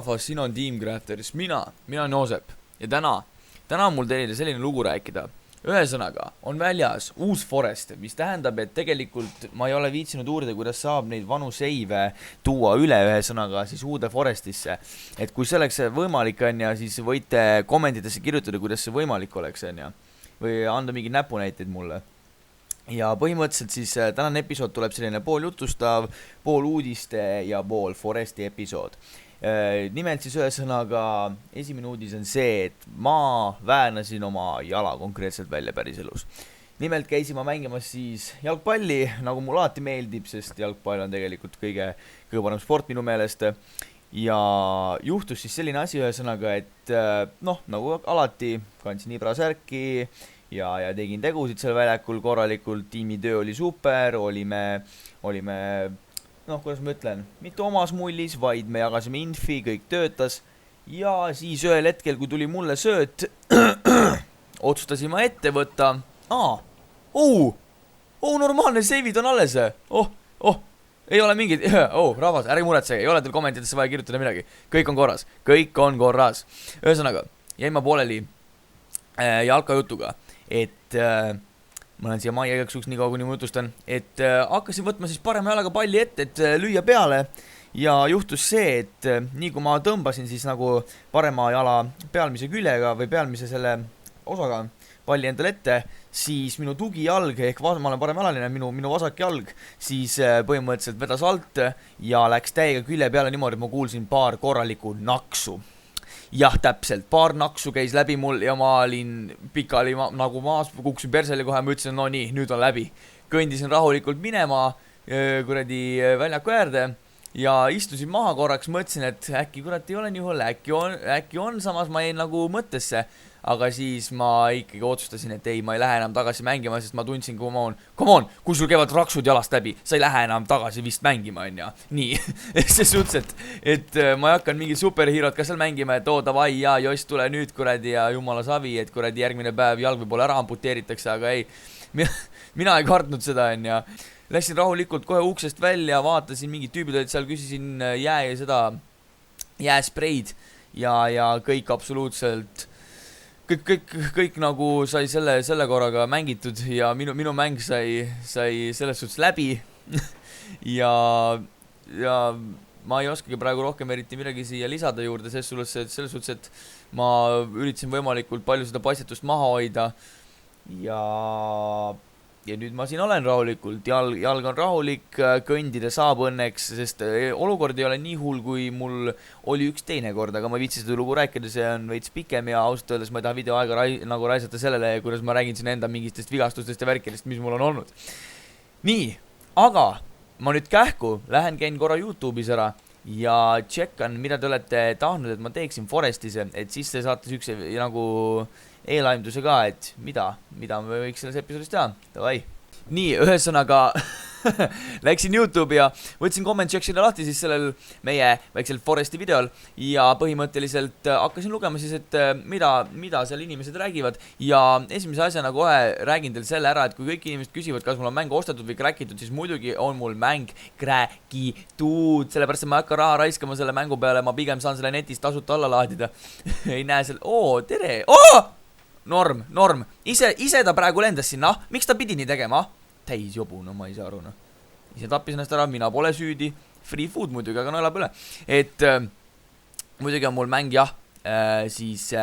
rahvas, siin on Team Crafters, mina olen Joosep ja täna on mul teile selline lugu rääkida. Ühesõnaga, on väljas uus forest, mis tähendab, et tegelikult ma ei ole viitsinud uurida, kuidas saab neid vanu seive tuua üle ühesõnaga siis uude forestisse. Et kui selleks võimalik on ja siis võite kommentidesse kirjutada, kuidas see võimalik oleks on ja või anda mingi näpunäiteid mulle. Ja põhimõtteliselt siis tänane episood tuleb selline pool jutustav, pool uudiste ja pool foresti episood. Nimelt siis ühesõnaga esimene uudis on see, et ma väänasin oma jala konkreetselt välja päriselus. Nimelt käisin ma mängimas siis jalgpalli, nagu mul alati meeldib, sest jalgpall on tegelikult kõige parem sport minu meelest. Ja juhtus siis selline asi ühesõnaga, et nagu alati kandsin Ibra särki ja tegin tegusid seal väljakul korralikult, tiimitöö oli super, olime kuidas ma ütlen, mitte omas mullis, vaid me jagasime infi, kõik töötas ja siis ühel hetkel, kui tuli mulle sööt, otsustasin ma ette võtta. Normaalne, seivid on alles. Ei ole mingid, rahvas, ärge muretsege, ei ole teil kommentidesse vaja kirjutada midagi. Kõik on korras. Ühesõnaga, jäin ma pooleli jalkajutuga, et ma olen siia majja igaks juhuks nii kaua, kuni ma jutustan, et hakkasin võtma siis parema jalaga palli ette, et lüüa peale ja juhtus see, et nii kui ma tõmbasin siis nagu parema jala pealmise küljega või pealmise selle osaga palli endale ette, siis minu tugijalg ehk ma olen paremjalaline, minu vasak jalg siis põhimõtteliselt vedas alt ja läks täiega külje peale niimoodi, et ma kuulsin paar korralikku naksu. Jah, täpselt, paar naksu käis läbi mul ja ma olin pikali nagu maas, kukkusin persele kohe ja ma ütlesin, no nii, nüüd on läbi. Kõndisin rahulikult minema kuradi väljaku äärde ja istusin maha korraks, mõtlesin, et äkki kurat ei ole nii hull, äkki on, samas ma jäin nagu mõttesse. Aga siis ma ikkagi otsustasin, et ei, ma ei lähe enam tagasi mängima, sest ma tundsin, come on, kui sul käivad raksud jalast läbi, sa ei lähe enam tagasi vist mängima, on ja. Nii, see suhteliselt, et ma ei hakkan mingi superheerot ka seal mängima, et davai, ja Joss tule nüüd kuradi ja jumala savi, et kuradi järgmine päev jalg võib-olla ära amputeeritakse, aga ei, mina ei kartnud seda, on ja. Läksin rahulikult kohe uksest välja, vaatasin mingid tüübid, et seal küsisin jääspreid ja kõik absoluutselt kõik nagu sai selle korraga mängitud ja minu mäng sai selles suhtes läbi ja ma ei oskagi praegu rohkem eriti midagi siia lisada juurde selles suhtes, et ma üritasin võimalikult palju seda paistetust maha hoida ja nüüd ma siin olen rahulikult, jalg on rahulik, kõndida saab õnneks, sest olukord ei ole nii hull, kui mul oli üks teine kord, aga ma ei viitsi seda lugu rääkida, see on veits pikem ja ausalt öeldes ma ei taha videoaega raisata sellele, kuidas ma räägin siin enda mingitest vigastustest ja värkidest, mis mul on olnud. Nii, aga ma nüüd kähku lähen käin korra YouTube'is ära ja tšekkan, mida te olete tahtnud, et ma teeksin Forestise, et siis te saate sükse nagu eelaimduse ka, et mida me võiks selles episoodis teha. Davai. Nii, ühesõnaga läksin YouTube ja võtsin comment section'i lahti siis sellel meie väiksel Foresti videol ja põhimõtteliselt hakkasin lugema siis, et mida seal inimesed räägivad ja esimese asjana kohe räägin teil selle ära, et kui kõik inimesed küsivad, kas mul on mäng ostetud või crackitud, siis muidugi on mul mäng crackitud, sellepärast et ma ei hakka raha raiskama selle mängu peale, ma pigem saan selle netist tasuta alla laadida. Ei näe selle, tere, Norm, ise ta praegu lendas sinna, miks ta pidi nii tegema? Täis jobu, no ma ei saa aru, ise tappis ennast ära, mina pole süüdi, free food muidugi, aga no elab üle. Et muidugi on mul mäng jah, siis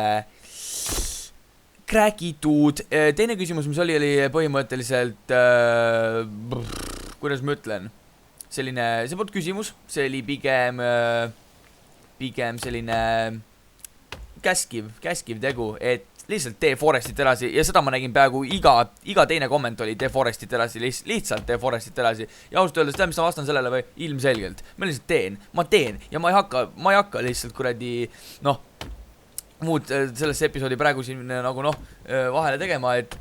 crackitud. Teine küsimus, mis oli põhimõtteliselt, kuidas ma ütlen, selline, see polnud küsimus, see oli pigem selline käskiv tegu, et lihtsalt tee Forestit edasi ja seda ma nägin peaaegu iga teine komment oli tee Forestit edasi, lihtsalt tee Forestit edasi ja ausalt öeldes mis ma vastan sellele või ilmselgelt, ma lihtsalt ma teen ja ma ei hakka lihtsalt kuradi muud sellesse episoodi praegu siin nagu vahele tegema, et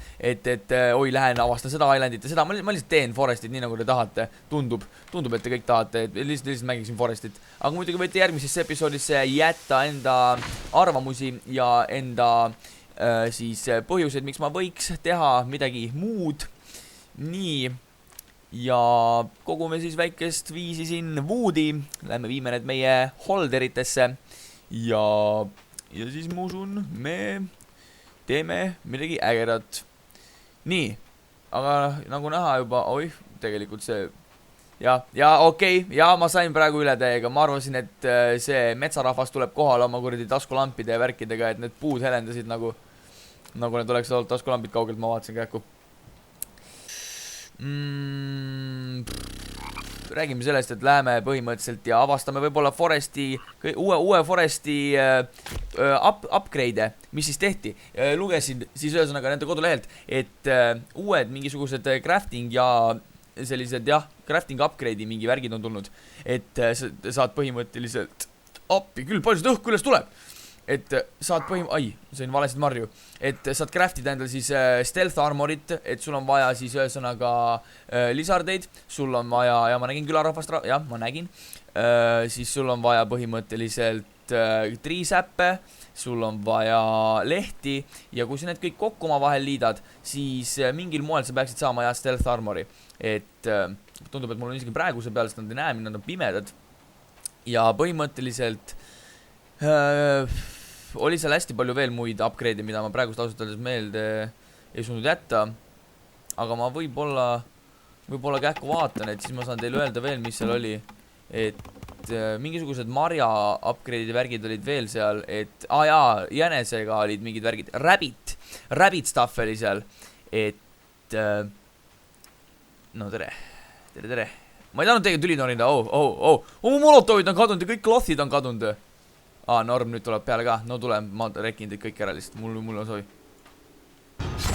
oi lähen avastan seda Islandit ja seda, ma lihtsalt teen Forestit nii nagu te tahate, tundub, et te kõik tahate, et lihtsalt mängiksin Forestit, aga muidugi võite järgmisesse episoodisse jätta enda arvamusi ja enda siis põhjused, miks ma võiks teha midagi muud. Nii, ja kogume siis väikest viisi siin Woodi, lähme viime need meie holderitesse ja siis ma usun, me teeme midagi ägedat. nii, aga nagu näha juba, oih, tegelikult see ja okei, ja ma sain praegu üle täiega, ma arvasin, et see metsarahvas tuleb kohale oma kuradi taskulampide ja värkidega, et need puud helendasid nagu need oleks olnud taskulampid kaugelt, ma vaatasin kähku. Räägime sellest, et läheme põhimõtteliselt ja avastame võib-olla Foresti, uue Foresti upgrade'e, mis siis tehti. Lugesin siis ühesõnaga nende kodulehelt, et uued mingisugused crafting ja sellised crafting upgrade'i mingi värgid on tulnud. Et saad põhimõtteliselt appi küll, palju seda õhku üles tuleb. Et saad sain valesid marju. Et saad craftida endal siis stealth armorit, et sul on vaja siis ühesõnaga lizardeid, sul on vaja, ja ma nägin külarahvast, jah, ma nägin, siis sul on vaja põhimõtteliselt triisäppe, sul on vaja lehti, ja kui sa need kõik kokku oma vahel liidad, siis mingil moel sa peaksid saama stealth armori. Et tundub, et mul on isegi praeguse peale, sest nad ei näe, nad on pimedad. Ja põhimõtteliselt oli seal hästi palju veel muid upgrade'e, mida ma praegust ausalt öeldes meelde ei suutnud jätta. Aga ma võib-olla kähku vaatan, et siis ma saan teile öelda veel, mis seal oli. Et mingisugused marja upgrade'ide värgid olid veel seal, et jänesega olid mingid värgid. Rabbit stuff oli seal. Et no tere. Ma ei tahtnud teiega tüli norida. Mu molotovid on kadunud ja kõik cloth'id on kadunud. Norm nüüd tuleb peale ka. No tule, ma rekin teid kõik ära lihtsalt. Mul on sovi.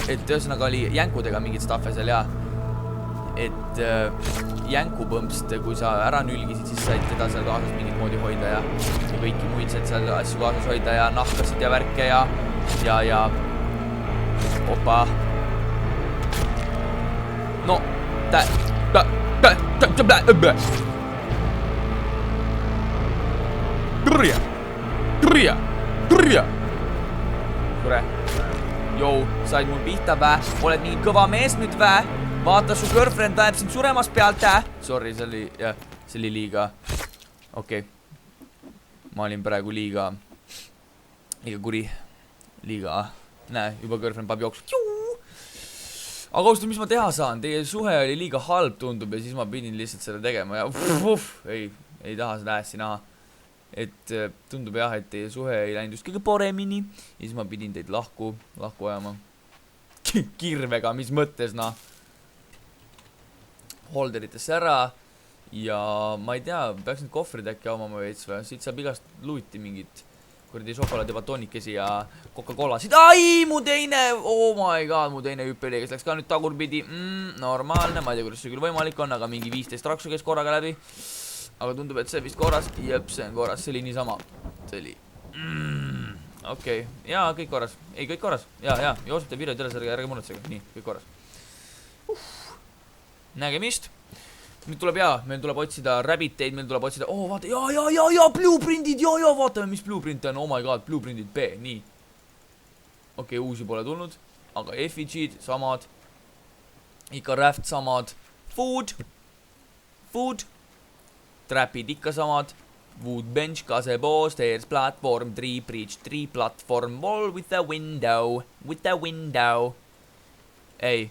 Et ühesõnaga oli jänkudega mingid stuff'e seal ja. Et jänkupõmpst, kui sa ära nülgisid, siis said teda seal kaasas mingit moodi hoida ja kõiki muid said seal asju kaasas hoida ja nahkasid ja värke ja opa. No, Kurja. Kure. Jou, said mul pihta vä? Oled mingi kõva mees nüüd vä? Vaata, su girlfriend väeb sind suremas pealt, Sorry, see oli liiga. Okei. Ma olin praegu liiga kuri. Näe, juba girlfriend paab jooksu. Aga ausalt, mis ma teha saan? Teie suhe oli liiga halb tundub ja siis ma pidin lihtsalt selle tegema ja ei taha seda hästi näha. Et tundub jah, et teie suhe ei läinud just kõige paremini ja siis ma pidin teid lahku ajama. Kirvega, mis mõttes, Holderitesse ära ja ma ei tea, peaks need kohvrid äkki omama veits või? Siit saab igast luuti mingit kuradi šokolaad ja batonikesi ja Coca-Colasid. Mu teine, oh my god, mu teine hüppeli, kes läks ka nüüd tagurpidi. Normaalne, ma ei tea, kuidas see küll võimalik on, aga mingi 15 raksu käis korraga läbi. Aga tundub, et see vist korras. Jep, see on korras, see oli niisama. See oli okei, jaa, kõik korras. Ei, kõik korras, jaa, Joosep teeb videod üles, ärge muretsege. Nii, kõik korras. Nägemist. Nüüd tuleb meil tuleb otsida rabbiteid, meil tuleb otsida, vaata, jaa, blueprintid, jaa, vaatame, mis blueprint on, oh my god, blueprintid B, nii. Okei, uusi pole tulnud, aga effigied samad, ikka raft samad, food, trapid ikka samad, wood bench, gazebo, stairs, platform, tree bridge, tree platform, wall with a window, ei,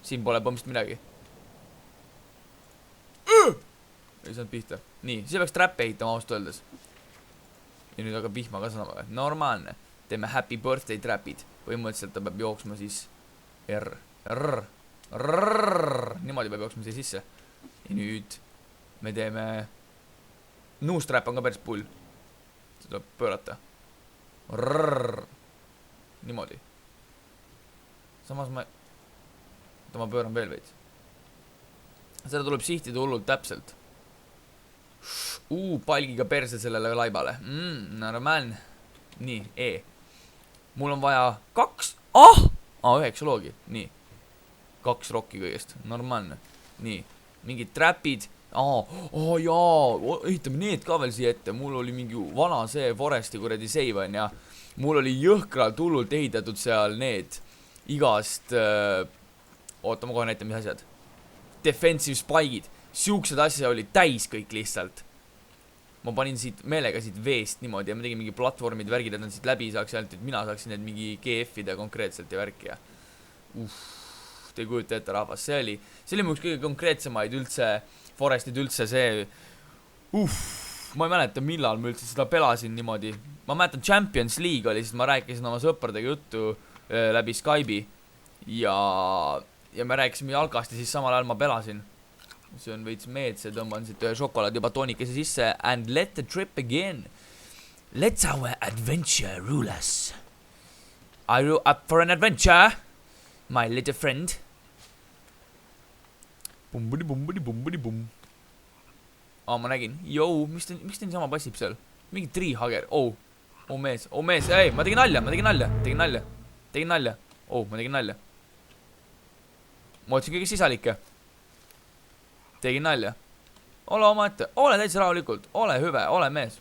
siin pole põmst midagi. Ei saanud pihta. Nii, siis peaks trappe ehitama ausalt öeldes. Ja nüüd hakkab vihma ka sõnama. Normaalne. Teeme happy birthday trapid. Põhimõtteliselt ta peab jooksma siis niimoodi peab jooksma siia sisse. Ja nüüd me teeme nuustrap on ka päris pull. See tuleb pöörata. Niimoodi. Samas ma pööran veel veits. Seda tuleb sihtida hullult täpselt. Palgiga perse sellele laibale. Normaalne. Nii, Mul on vaja 2. 9 loogi. Nii. 2 rokki kõigest. Normaalne. Nii. Mingid trapid. Ehitame need ka veel siia ette. Mul oli mingi vana see Foresti kuradi save on ja mul oli jõhkralt hullult ehitatud seal need igast oota, ma kohe näitan, mis asjad. Defensive spike'id. Siuksed asja oli täis kõik lihtsalt. ma panin siit meelega siit veest niimoodi ja ma tegin mingi platvormid, värgid, et nad siit läbi saaks ja ainult, et mina saaksin need mingi GF-ida konkreetselt ja värki ja te ei kujuta ette, rahvas, see oli mu üks kõige konkreetsemaid üldse, Forestid üldse see, ma ei mäleta, millal ma üldse seda pelasin niimoodi, ma mäletan Champions League oli, siis ma rääkisin oma sõpradega juttu läbi Skype'i ja me rääkisime jalkast ja siis samal ajal ma pelasin. See on veits meetse, tõmban siit ühe šokolaadibatonikese sisse and let the trip begin. Let's our adventure rule us. Are you up for an adventure, my little friend? Bumbidi-bumbidi-bumbidi-bum. Ma nägin. Jou, miks ta niisama passib seal? Mingi treehager. Oh mees, ei, ma tegin nalja. Ma tegin nalja. Ma otsin kõige sisalikke. Tegin nalja. Ole oma ette. Ole täitsa rahulikult. Ole hüve. Ole mees.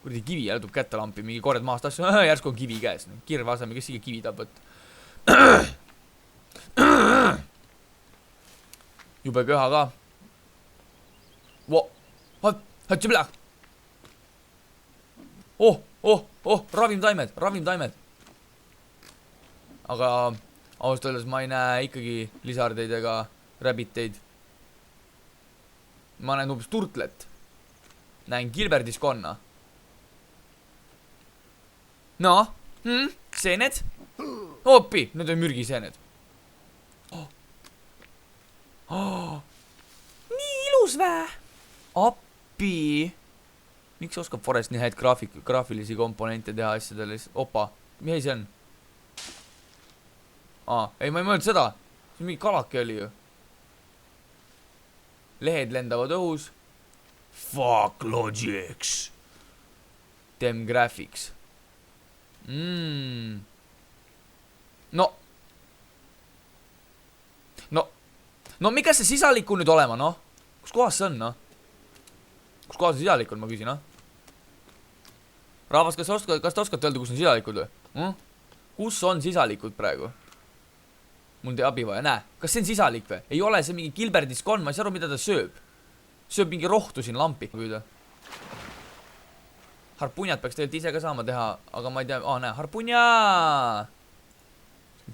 Kurdi kivi jälle tuleb kätte lampi. Mingi korjad maast asju. Järsku on kivi käes. Kirve aseme, kes siia kivi tahab võtta. Jube köha ka. Hatsi pläh. Ravimtaimed. Aga ausalt öeldes ma ei näe ikkagi lisardeid ega rabbiteid. Ma näen umbes turtlet. Näen Gilbertiskonna. No, seened. Hoopi, need on mürgiseened. Nii ilus vä. Appi. Miks oskab Forest nii häid graafilisi komponente teha asjadele? Opa, mis see on? Ei, ma ei mõelnud seda. See mingi kalake oli ju. Lehed lendavad õhus. Fuck logics. Dem graphics. No mikä see sisaliku nüüd olema, noh? Kus kohas see on, noh? Kus kohas see sisalik on, ma küsin, noh? Rahvas, kas te oskate öelda, kus on sisalikud või? Kus on sisalikud praegu? Mul tee abi vaja, näe. Kas see on sisalik või? Ei ole see mingi Gilbertiskon, ma ei saa aru, mida ta sööb. Sööb mingi rohtu siin lampi. Harpunjad peaks tegelikult ise ka saama teha, aga ma ei tea, näe, harpunja!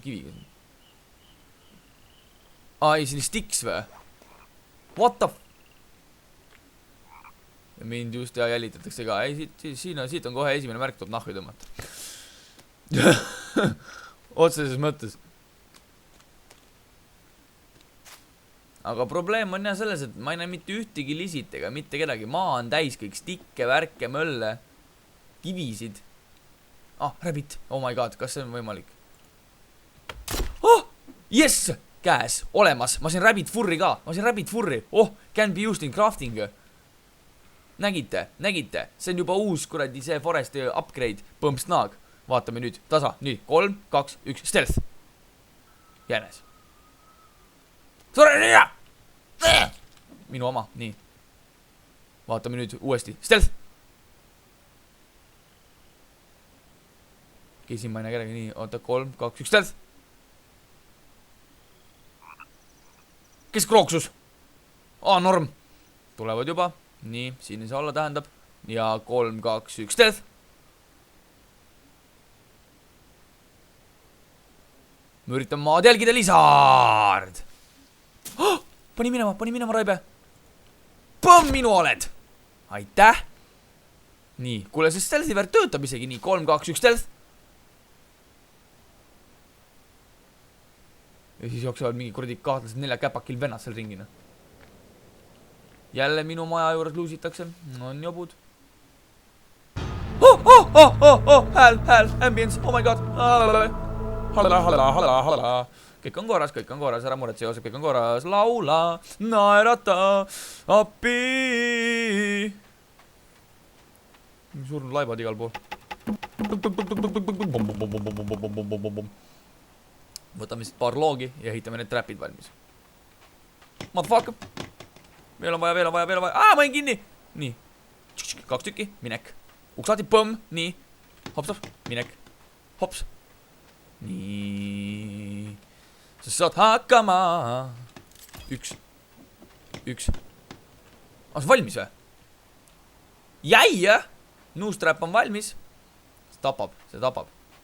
Kiviga. Ei, see oli Stix või? What the ja mind just jälitatakse ka. Ei, siit on kohe esimene märk, tuleb nahvi tõmmata. Otseses mõttes. Aga probleem on jah selles, et ma ei näe mitte ühtegi lisit ega mitte kedagi. Maa on täis kõik stikke, värke, mölle, kivisid. Rabbit. Oh my god, kas see on võimalik? Yes! Käes, olemas. Ma sain rabbit furri ka. Can be used in crafting. Nägite? See on juba uus kuradi see Foresti upgrade. Põmps-naag. Vaatame nüüd. Tasa. Nii. 3, 2, 1. Stealth. Jäänes. Minu oma. Nii. Vaatame nüüd uuesti. Stealth. Siin ma ei näe kedagi. Nii. Oota. 3, 2, 1. Stealth. Kes krooksus? Norm. Tulevad juba. Nii, siin ei saa olla, tähendab. Ja 3, 2, 1, stealth. Ma üritan maad jälgida, lisard. Pani minema, Raibe. Põmm, minu oled. Aitäh. Nii, kuule, see stealthi värk töötab isegi. Nii, 3, 2, 1, stealth. Ja siis jooksevad mingi kuradi kahtlased 4 käpakil vennad seal ringina. Jälle minu maja juures luusitakse. On jobud. Hääl, ambience, oh my god. Kõik on korras, ära muretse, Joosep, kõik on korras. Laula, naerata, appi. Surnud laibad igal pool. Võtame siit paar loogi ja ehitame need trapid valmis. Motherfucker. Veel on vaja. Ma jäin kinni. Nii. 2 tükki. Minek. Uksaati. Põmm. Nii. Hops. Minek. Hops. Nii. Sa saad hakkama. 1. On see valmis või? Jäi, jah? Nuustrap on valmis. See tapab.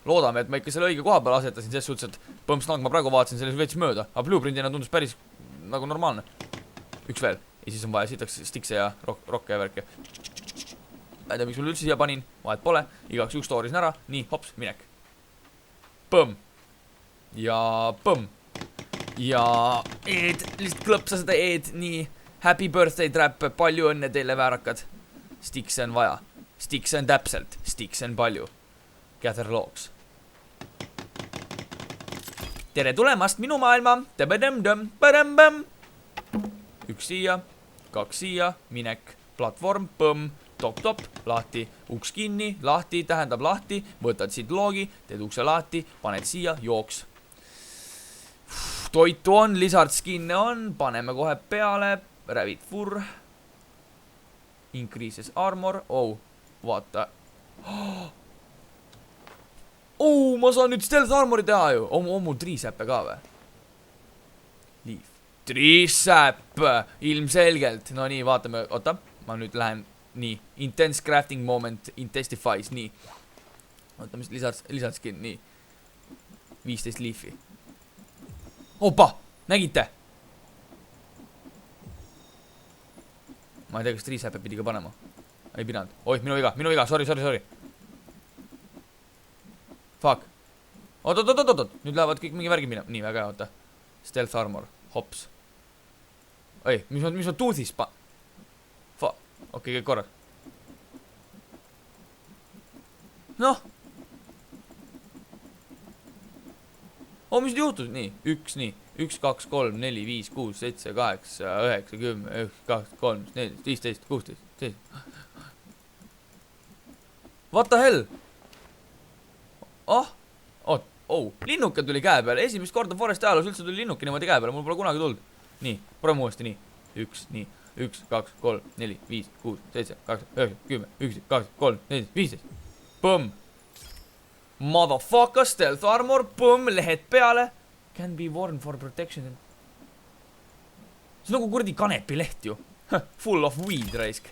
Loodame, et ma ikka selle õige koha peale asetasin, selles suhtes, et põmps ma praegu vaatasin selles veits mööda. Aga blueprindina tundus päris nagu normaalne. Üks veel. Ja siis on vaja sitaks stikse ja rokke ja värke. Ma ei tea, miks mul üldse siia panin. Vahet pole. Igaks üks stoorisin ära. Nii, hops, minek. Põmm. Ja põmm. Ja eed. Lihtsalt klõpsa seda eed. Nii. Happy birthday trap. Palju õnne teile, väärakad. Stikse on vaja. Stikse on täpselt. Stikse on palju. Gather logs. Tere tulemast minu maailma. Üks siia, kaks siia, minek, platvorm, põmm, top, lahti, uks kinni, lahti, tähendab lahti, võtad siit loogi, teed ukse lahti, paned siia, jooks. Toitu on, lizard skin'e on, paneme kohe peale, rävid fur. Increases armor, vaata. Ma saan nüüd stealth armori teha ju. Mul triisäppe ka või? Leaf. Triisäpp! Ilmselgelt. No nii, vaatame. Oota, ma nüüd lähen nii. Intense crafting moment intensifies. Nii. Oota, mis lizard skin. Nii. 15 leafi. Opa! Nägite? Ma ei tea, kas triisäppe pidi ka panema. Ei pidanud. Oih, minu viga. Sorry. Fuck. Oot. Nüüd lähevad kõik mingi värgi minema. Nii, väga hea, oota. Stealth armor. Hops. Oi, mis ma toothis Okei, kõik korras. Noh. Mis nüüd juhtus? Nii, nii. 1, 2, 3, 4, 5, 6, 7, 8, 9, 10, 1, 2, 3, 4, 15, 16, 17. What the hell? Linnuke tuli käe peale. Esimest korda Foresti ajaloos üldse tuli linnuke niimoodi käe peale. Mul pole kunagi tulnud. Nii, proovime uuesti, nii. 1, 2, 3, 4, 5, 6, 7, 8, 9, 10, 11, 12, 13, 14, 15. Põmm. Motherfucker, stealth armor, põmm, lehed peale. Can be worn for protection. See on nagu kuradi kanepileht ju. Full of weed, raisk.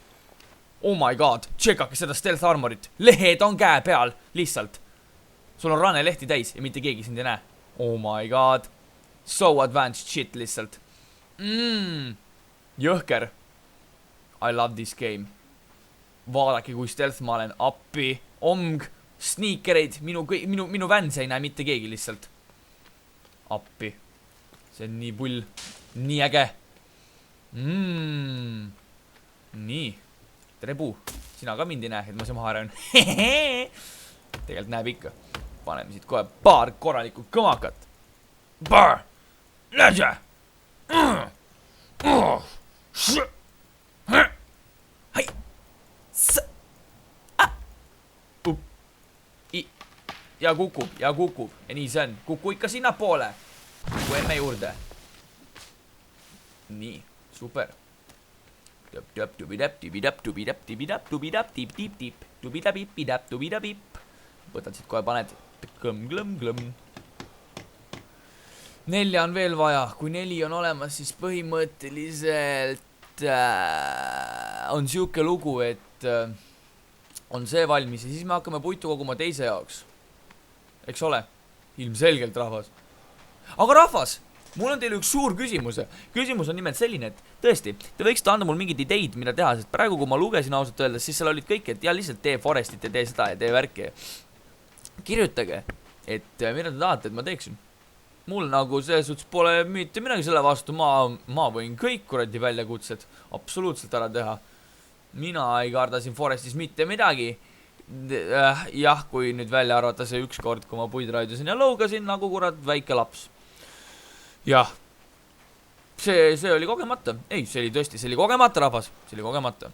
Oh my god, tšekake seda stealth armorit. Lehed on käe peal, lihtsalt. Sul on rane lehti täis ja mitte keegi sind ei näe. Oh my god. So advanced shit lihtsalt. Jõhker. I love this game. Vaadake, kui stealth ma olen. Appi. Omg. Sneakereid. Minu vänse ei näe mitte keegi lihtsalt. Appi. See on nii pull. Nii äge. Nii. Tere puu. Sina ka mind ei näe, et ma see maha rääun. Tegelikult näeb ikka. Paneme siit kohe paar korralikku kõmakat. Paar. Läse. Hai. Ja kukub. Ja nii see on. Kuku ikka sinna poole. Kuku emme juurde. Nii. Super. Võtad siit kohe paned. Glõmm. 4 on veel vaja. Kui 4 on olemas, siis põhimõtteliselt on siuke lugu, et on see valmis ja siis me hakkame puitu koguma teise jaoks. Eks ole? Ilmselgelt, rahvas. Aga rahvas, mul on teile üks suur küsimus. Küsimus on nimelt selline, et tõesti, te võiksite anda mul mingid ideid, mida teha, sest praegu, kui ma lugesin ausalt öeldes, siis seal olid kõik, et ja lihtsalt tee Forestit ja tee seda ja tee värki. Kirjutage, et mida te tahate, et ma teeksin. Mul nagu selles suhtes pole mitte midagi selle vastu, ma võin kõik kuradi väljakutsed absoluutselt ära teha. Mina ei karda siin Forestis mitte midagi. Jah, kui nüüd välja arvata see üks kord, kui ma puid raidusin ja lõugasin nagu kurat väike laps. Jah, see oli kogemata. Ei, see oli tõesti, see oli kogemata, rahvas. See oli kogemata.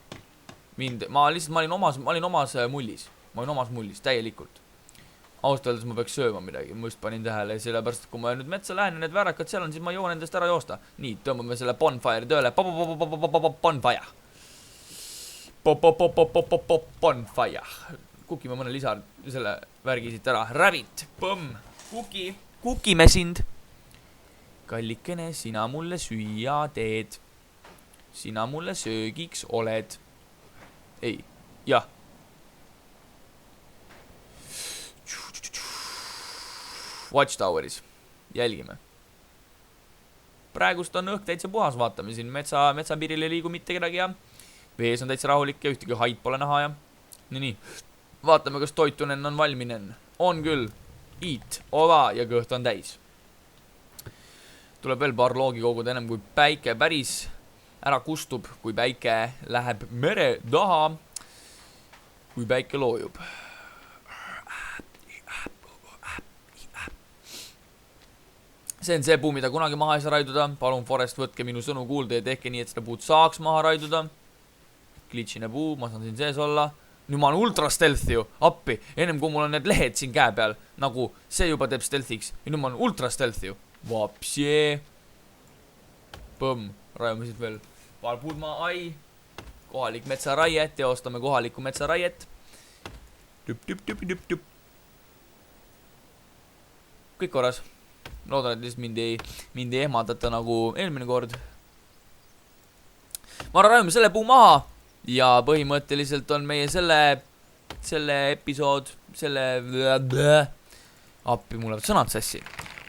Ma olin omas mullis. Ma olin omas mullis, täielikult. Ausalt öeldes ma peaks sööma midagi, ma just panin tähele. Sellepärast, kui ma nüüd metsa lähen ja need väärakad seal on, siis ma jõuan endast ära joosta. Nii, tõmbame selle bonfire tööle. Bonfire. Bonfire. Kukime mõne lisar selle värgi siit ära. Rabbit, põmm, kukime sind. Kallikene, sina mulle süüa teed. sina mulle söögiks oled. Ei, jah. Watchtoweris, jälgime. Praegust on õhk täitsa puhas, vaatame siin metsapiiril ei liigu mitte kedagi ja vees on täitsa rahulik ja ühtegi haid pole näha ja nii. Vaatame, kas toitunen on valminen. On küll. Eat, ova ja kõht on täis. Tuleb veel paar loogi koguda ennem kui päike päris ära kustub, kui päike läheb mere taha, kui päike loojub. See on see puu, mida kunagi maha ei saa raiduda. Palun Forest, võtke minu sõnu kuulda ja tehke nii, et seda puud saaks maha raiduda. Glitchine puu, ma saan siin sees olla. Nüüd ma olen ultra stealth ju, appi. Ennem kui mul on need lehed siin käe peal, nagu see juba teeb stealthiks. Ja nüüd ma olen ultra stealth ju. Vapsjee. Põmm, raiume siit veel. Paar puud maa, ai. Kohalik metsaraie, teostame kohalikku metsaraiet. Tüp. Kõik korras. Loodan, et lihtsalt mind ei ehmandata nagu eelmine kord. Ma raiume selle puu maha. Ja põhimõtteliselt on meie selle episood, appi mul lähevad sõnad sassi.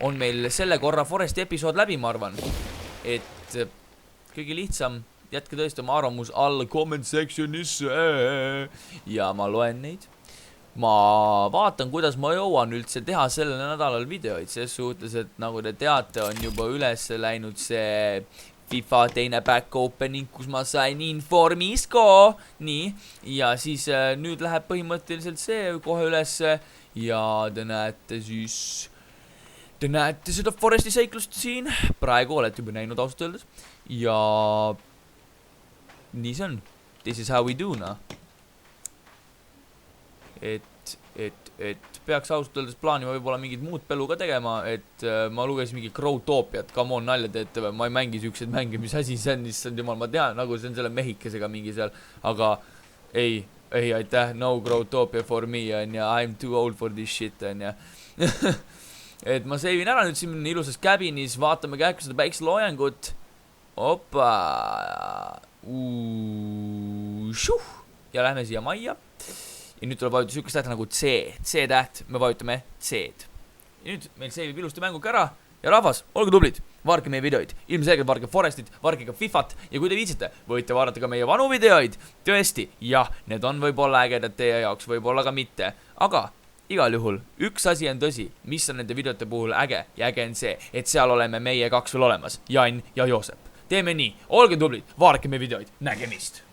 On meil selle korra Foresti episood läbi, ma arvan. Et kõige lihtsam, jätke tõesti oma arvamus all comment sectionisse ja ma loen neid. Ma vaatan, kuidas ma jõuan üldse teha sellel nädalal videoid, ses suhtes, et nagu te teate, on juba üles läinud see FIFA teine back opening, kus ma sain informisko. Nii, ja siis nüüd läheb põhimõtteliselt see kohe üles ja te näete siis, te näete seda Foresti seiklust siin. Praegu olete juba näinud ausalt öeldes. Ja nii see on. This is how we do, noh. Et peaks ausalt öeldes plaanima võib-olla mingid muud pelu ka tegema, et ma lugesin mingi Growtopiat, come on, nalja teete või, ma ei mängi siukseid mänge, mis asi see on, issand jumal, ma tean, nagu see on selle mehikesega mingi seal, aga ei, aitäh, no Growtopia for me, on ja I'm too old for this shit, on ja. Et ma seivin ära nüüd siin ilusas käbinis, vaatame käiku seda päikseloojangut. Opa. Ja lähme siia majja. Ja nüüd tuleb vajutada sükest täht nagu C-täht, me vajutame C-d. Ja nüüd meil seivib ilusti mänguga ära ja rahvas, olge tublid, vaarge meie videoid, ilmselgelt vaarge Forestit, vaarge ka Fifat ja kui te viitsite, võite vaadata ka meie vanu videoid. Tõesti, jah, need on võib-olla ägedad teie jaoks, võib-olla ka mitte, aga igal juhul üks asi on tõsi, mis on nende videote puhul äge ja äge on see, et seal oleme meie kaks veel olemas, Jan ja Joosep. Teeme nii, olge tublid, vaarge meie videoid, nägemist!